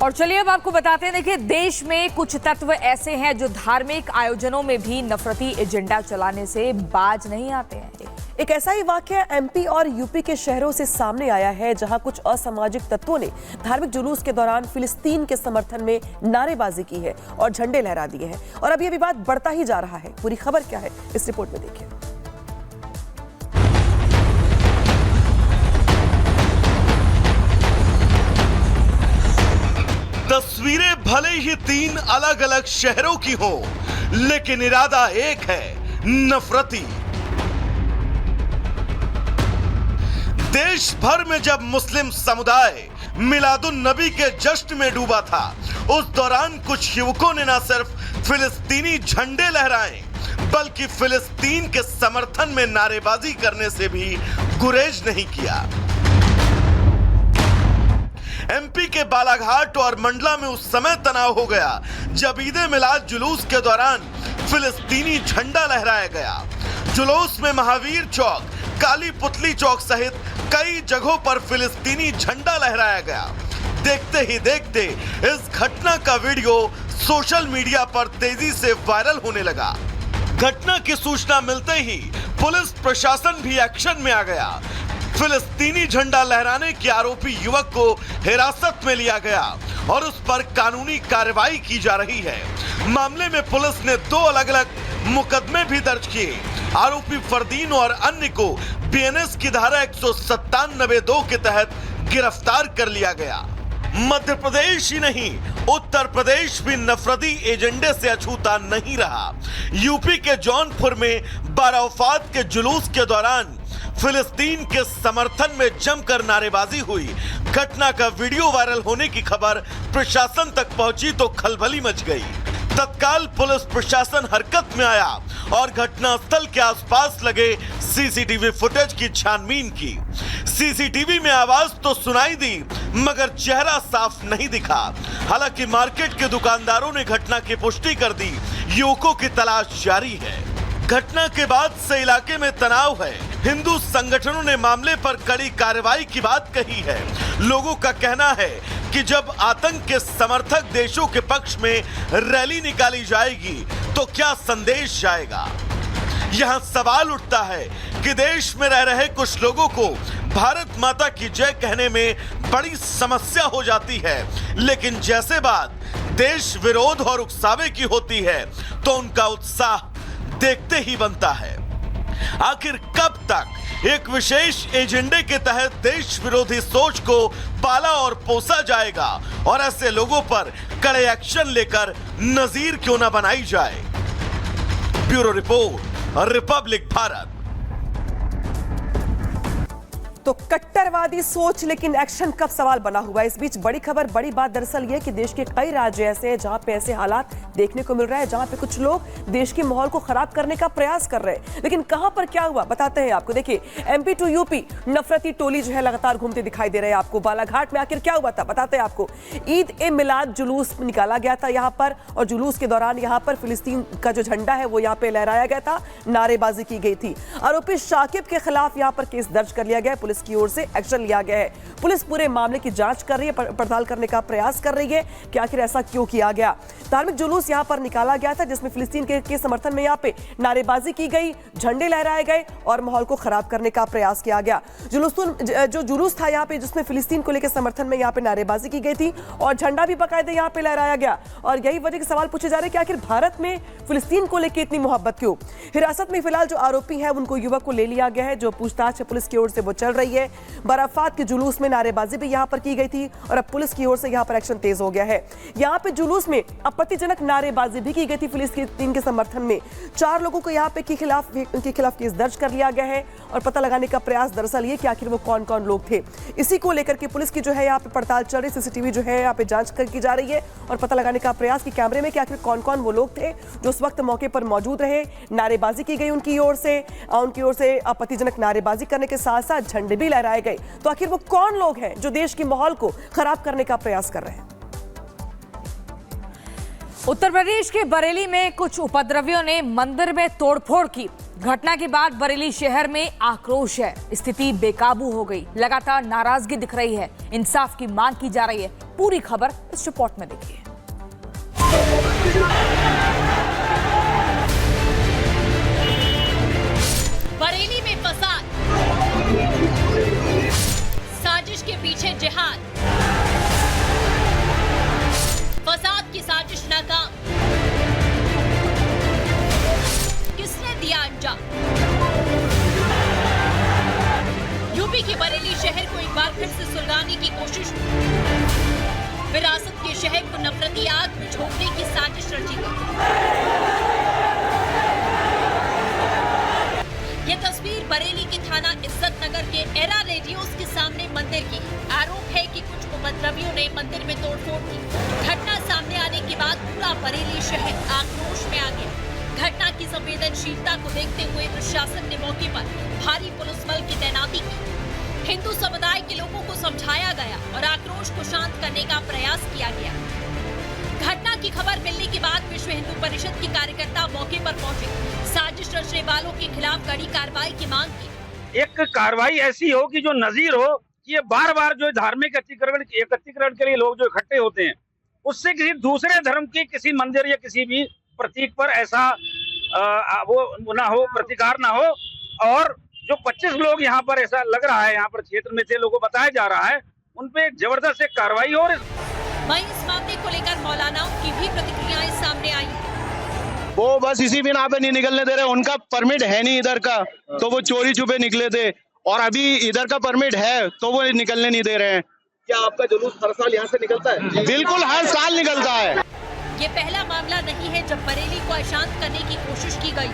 और चलिए अब आपको बताते हैं, देखिए देश में कुछ तत्व ऐसे हैं जो धार्मिक आयोजनों में भी नफरती एजेंडा चलाने से बाज नहीं आते हैं। एक ऐसा ही वाकया एमपी और यूपी के शहरों से सामने आया है, जहां कुछ असामाजिक तत्वों ने धार्मिक जुलूस के दौरान फिलिस्तीन के समर्थन में नारेबाजी की है और झंडे लहरा दिए हैं। और अब यह विवाद बढ़ता ही जा रहा है। पूरी खबर क्या है, इस रिपोर्ट में देखिए। तस्वीरें भले ही 3 अलग अलग शहरों की हो, लेकिन इरादा एक है, नफरती। देश भर में जब मुस्लिम समुदाय मिलादुन नबी के जश्न में डूबा था, उस दौरान कुछ युवकों ने न सिर्फ फिलिस्तीनी झंडे लहराए, बल्कि फिलिस्तीन के समर्थन में नारेबाजी करने से भी गुरेज नहीं किया। एमपी के बालाघाट और मंडला में उस समय तनाव हो गया जब ईदे मिलाद जुलूस के दौरान फिलिस्तीनी झंडा लहराया गया। जुलूस में महावीर चौक, काली पुतली चौक सहित कई जगहों पर फिलिस्तीनी झंडा लहराया गया। देखते ही देखते इस घटना का वीडियो सोशल मीडिया पर तेजी से वायरल होने लगा। घटना की सूचना मिलते ही पुलिस प्रशासन भी एक्शन में आ गया। फिलिस्तीनी झंडा लहराने के आरोपी युवक को हिरासत में लिया गया और उस पर कानूनी कार्रवाई की जा रही है। मामले में पुलिस ने 2 अलग अलग मुकदमे भी दर्ज किए। आरोपी फरदीन और अन्य को बीएनएस की धारा 197(2) के तहत गिरफ्तार कर लिया गया। मध्य प्रदेश ही नहीं, उत्तर प्रदेश भी नफरती एजेंडे से अछूता नहीं रहा। यूपी के जौनपुर में बारावफात के जुलूस के दौरान फिलिस्तीन के समर्थन में जमकर नारेबाजी हुई। घटना का वीडियो वायरल होने की खबर प्रशासन तक पहुंची तो खलबली मच गई। तत्काल पुलिस प्रशासन हरकत में आया और घटनास्थल के आसपास लगे सीसीटीवी फुटेज की छानबीन की। सीसीटीवी में आवाज तो सुनाई दी, मगर चेहरा साफ नहीं दिखा। हालांकि मार्केट के दुकानदारों ने घटना की पुष्टि कर दी। युवकों की तलाश जारी है। घटना के बाद से इलाके में तनाव है। हिंदू संगठनों ने मामले पर कड़ी कार्रवाई की बात कही है। लोगों का कहना है कि जब आतंक के समर्थक देशों के पक्ष में रैली निकाली जाएगी तो क्या संदेश जाएगा। यहां सवाल उठता है कि देश में रह रहे कुछ लोगों को भारत माता की जय कहने में बड़ी समस्या हो जाती है, लेकिन जैसे बात देश विरोध और उकसावे की होती है तो उनका उत्साह देखते ही बनता है। आखिर कब तक एक विशेष एजेंडे के तहत देश विरोधी सोच को पाला और पोसा जाएगा और ऐसे लोगों पर कड़े एक्शन लेकर नजीर क्यों न बनाई जाए। Bureau report, Republic Bharat. तो कट्टरवादी सोच लेकिन एक्शन कब सवाल बना हुआ है। इस बीच बड़ी खबर, बड़ी बात दरअसल ये कि देश के कई राज्य ऐसे हैं जहां पे ऐसे हालात देखने को मिल रहा है, जहां पे कुछ लोग देश के माहौल को खराब करने का प्रयास कर रहे हैं। लेकिन कहां पर क्या हुआ बताते हैं आपको। देखिए एमपी टू यूपी नफरती टोली जो है लगातार घूमते दिखाई दे रहे हैं आपको। बालाघाट में आखिर क्या हुआ था बताते हैं आपको। ईद ए मिलाद जुलूस निकाला गया था यहाँ पर, और जुलूस के दौरान यहाँ पर फिलिस्तीन का जो झंडा है वो यहाँ पे लहराया गया था, नारेबाजी की गई थी। आरोपी शाकिब के खिलाफ यहाँ पर केस दर्ज कर लिया गया, पुलिस की ओर से एक्शन लिया गया है। पुलिस पूरे मामले की जांच कर रही है, पड़ताल करने का प्रयास कर रही है कि आखिर ऐसा क्यों किया गया। धार्मिक जुलूस यहां पर निकाला गया था जिसमें फिलिस्तीन के समर्थन में यहां पे नारेबाजी की गई, झंडे लहराए गए और माहौल को खराब करने का प्रयास किया गया। जो जुलूस था यहां पे जिसमें फिलिस्तीन को लेकर समर्थन में यहां पे नारेबाजी की गई थी और झंडा भी बाकायदे यहां पे लहराया गया। और यही वजह के सवाल पूछे जा रहे हैं कि आखिर भारत में फिलिस्तीन को लेकर इतनी मोहब्बत क्यों। हिरासत में फिलहाल जो आरोपी है उनको युवक को ले लिया गया है, जो पूछताछ है पुलिस की ओर से वो चल रही है। बाराफात के जुलूस में नारेबाजी भी यहां पर की गई थी और अब पुलिस की ओर से यहां पर एक्शन तेज हो गया है। यहां पे जुलूस में आपत्तिजनक नारेबाजी भी की गई थी फिलिस्तीन के समर्थन में। 4 लोगों को यहां पे उनके खिलाफ केस दर्ज कर लिया गया है और पता लगाने का प्रयास दरअसल ये कि आखिर वो कौन कौन लोग थे। इसी को लेकर के पुलिस की जो है यहाँ पे पड़ताल चल रही, सीसीटीवी जो है यहाँ पे जांच की जा रही है और पता लगाने का प्रयास कि कैमरे में कि आखिर कौन कौन वो लोग थे जो उस वक्त मौके पर मौजूद रहे। नारेबाजी की गई उनकी ओर से आपत्तिजनक नारेबाजी करने के साथ साथ झंडे भी लहराए गए। तो आखिर वो कौन लोग हैं जो देश के माहौल को खराब करने का प्रयास कर रहे हैं। उत्तर प्रदेश के बरेली में कुछ उपद्रवियों ने मंदिर में तोड़फोड़ की। घटना के बाद बरेली शहर में आक्रोश है। स्थिति बेकाबू हो गई। लगातार नाराजगी दिख रही है। इंसाफ की मांग की जा रही है। पूरी खबर इस रिपोर्ट में देखिए। बरेली में फसाद, साजिश के पीछे जिहाद, फसाद की साजिश नाकाम, किसने दिया अंजाम? यूपी के बरेली शहर को एक बार फिर से सुलगाने की कोशिश, विरासत के शहर को नफरती आग में झोंकने की साजिश रची गई। ये तस्वीर बरेली के थाना इज्जत नगर के एरा रेडियोस के सामने मंदिर की। आरोप है कि कुछ उपद्रवियों ने मंदिर में तोड़फोड़ की। घटना सामने आने के बाद पूरा बरेली शहर आक्रोश में आ गया। घटना की संवेदनशीलता को देखते हुए प्रशासन ने मौके पर भारी पुलिस बल की तैनाती की। हिंदू समुदाय के लोगों को समझाया गया और आक्रोश को शांत करने का प्रयास किया गया। घटना की खबर मिलने के बाद विश्व हिंदू परिषद के कार्यकर्ता मौके पर पहुंचे। साजिश रचने वालों के खिलाफ कड़ी कार्रवाई की मांग की। एक कार्रवाई ऐसी हो कि जो नजीर हो कि ये बार बार जो धार्मिक एकत्रीकरण के लिए लोग जो इकट्ठे होते हैं, उससे किसी दूसरे धर्म के किसी मंदिर या किसी भी प्रतीक पर ऐसा वो ना हो, प्रतिकार ना हो। और जो 25 लोग यहाँ पर ऐसा लग रहा है, यहाँ पर क्षेत्र में से लोगों को बताया जा रहा है, उन पे जबरदस्त एक कार्रवाई हो। वहीं इस मामले को लेकर मौलानाओं की भी प्रतिक्रियाएं सामने आई। वो बस इसी बिना पे नहीं निकलने दे रहे, उनका परमिट है नहीं इधर का, तो वो चोरी छुपे निकले थे। और अभी इधर का परमिट है तो वो निकलने नहीं दे रहे हैं। क्या आपका जुलूस हर साल यहाँ से निकलता है? बिल्कुल हर साल निकलता है। ये पहला मामला नहीं है जब बरेली को अशांत करने की कोशिश की गई।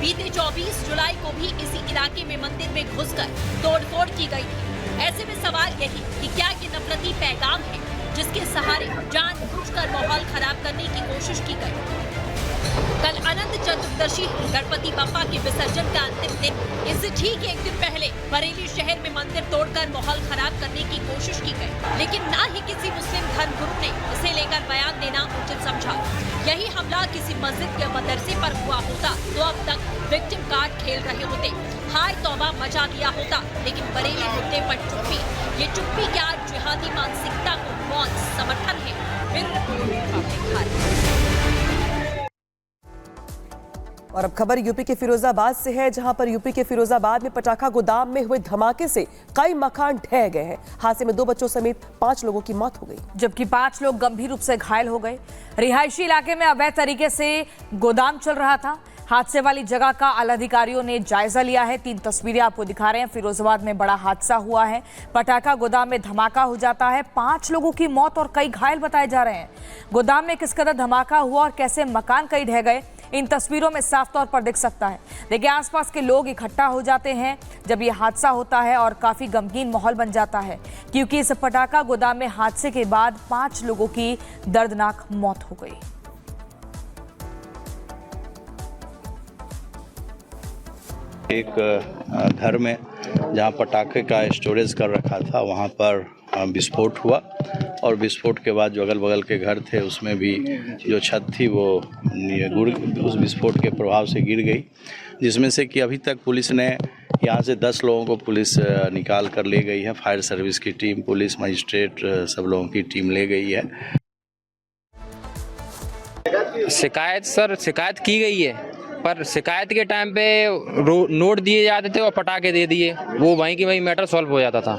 बीते 24 जुलाई को भी इसी इलाके में मंदिर में घुसकर तोड़फोड़ की गई थी। ऐसे में सवाल यही कि क्या ये नफरती पैगाम है जिसके सहारे जानबूझकर माहौल खराब करने की कोशिश की गई। कल अनंत चतुर्दशी गणपति बप्पा के विसर्जन का अंतिम दिन, इससे ठीक एक दिन पहले बरेली शहर में मंदिर तोड़कर माहौल खराब करने की कोशिश की गई, लेकिन ना ही किसी मुस्लिम धर्मगुरु ने इसे लेकर बयान देना उचित समझा। यही हमला किसी मस्जिद या मदरसे पर हुआ होता तो अब तक विक्टिम कार्ड खेल रहे होते, हाय तौबा मचा दिया होता। लेकिन बरेली मुद्दे पर चुप्पी, ये चुप्पी क्या जिहादी मानसिकता को मौन समर्थन है? और अब खबर यूपी के फिरोजाबाद से है, जहां पर यूपी के फिरोजाबाद में पटाखा गोदाम में हुए धमाके से कई मकान ढह गए हैं। हादसे में 2 बच्चों समेत 5 लोगों की मौत हो गई, जबकि 5 लोग गंभीर रूप से घायल हो गए। रिहायशी इलाके में अवैध तरीके से गोदाम चल रहा था। हादसे वाली जगह का आला अधिकारियों ने जायजा लिया है। 3 तस्वीरें आपको दिखा रहे हैं। फिरोजाबाद में बड़ा हादसा हुआ है। पटाखा गोदाम में धमाका हो जाता है। 5 लोगों की मौत और कई घायल बताए जा रहे हैं। गोदाम में किस कदर धमाका हुआ और कैसे मकान कई ढह गए, इन तस्वीरों में साफ तौर पर दिख सकता है। देखिए, आसपास के लोग इकट्ठा हो जाते हैं जब ये हादसा होता है और काफी गमगीन माहौल बन जाता है, क्योंकि इस पटाखा गोदाम में हादसे के बाद 5 लोगों की दर्दनाक मौत हो गई। एक घर में जहां पटाखे का स्टोरेज कर रखा था, वहां पर विस्फोट हुआ और विस्फोट के बाद जो अगल बगल के घर थे उसमें भी जो छत थी वो उस विस्फोट के प्रभाव से गिर गई, जिसमें से कि अभी तक पुलिस ने यहाँ से 10 लोगों को पुलिस निकाल कर ले गई है। फायर सर्विस की टीम, पुलिस, मजिस्ट्रेट, सब लोगों की टीम ले गई है। शिकायत की गई है, पर शिकायत के टाइम पे नोट दिए जाते थे और पटाखे दे दिए, वो वहीं की वहीं मैटर सॉल्व हो जाता था,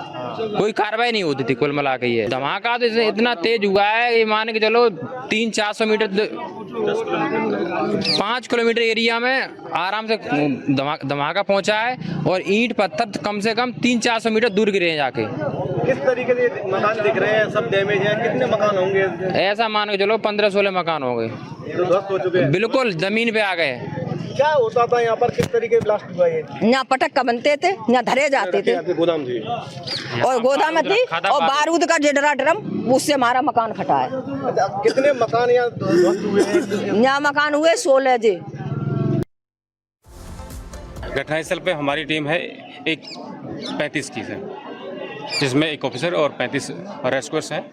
कोई कार्रवाई नहीं होती थी। कुल मिला के ये धमाका तो इतना तेज हुआ है, ये मान के चलो 300-400 मीटर 5 किलोमीटर एरिया में आराम से धमाका पहुंचा है और ईंट पत्थर कम से कम 300-400 मीटर दूर गिरे हैं जाके। किस तरीके से मकान दिख रहे हैं? सब डैमेज हैं। कितने मकान होंगे? ऐसा मान के चलो 15-16 मकान हो गए, तो ध्वस्त हो चुके हैं, बिल्कुल जमीन पे आ गए। क्या होता था यहाँ पर? किस तरीके ब्लास्ट हुआ ये? यहाँ पटक्का बनते थे, यहाँ धरे जाते थे, गोदाम थी और गोदाम में थी और बारूद का जेडरा ड्रम, उससे हमारा मकान फटा है। कितने मकान यहाँ ध्वस्त हुए हैं? यहाँ मकान हुए 16 जी। घटनास्थल पे हमारी टीम है 35 की है, जिसमें 1 ऑफिसर और 35 रेस्क्यूअर्स हैं,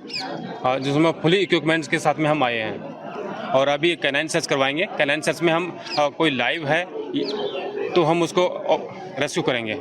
जिसमें फुली इक्विपमेंट्स के साथ में हम आए हैं और अभी कैनाइन सर्च करवाएंगे। कैनाइन सर्च में हम कोई लाइव है तो हम उसको रेस्क्यू करेंगे।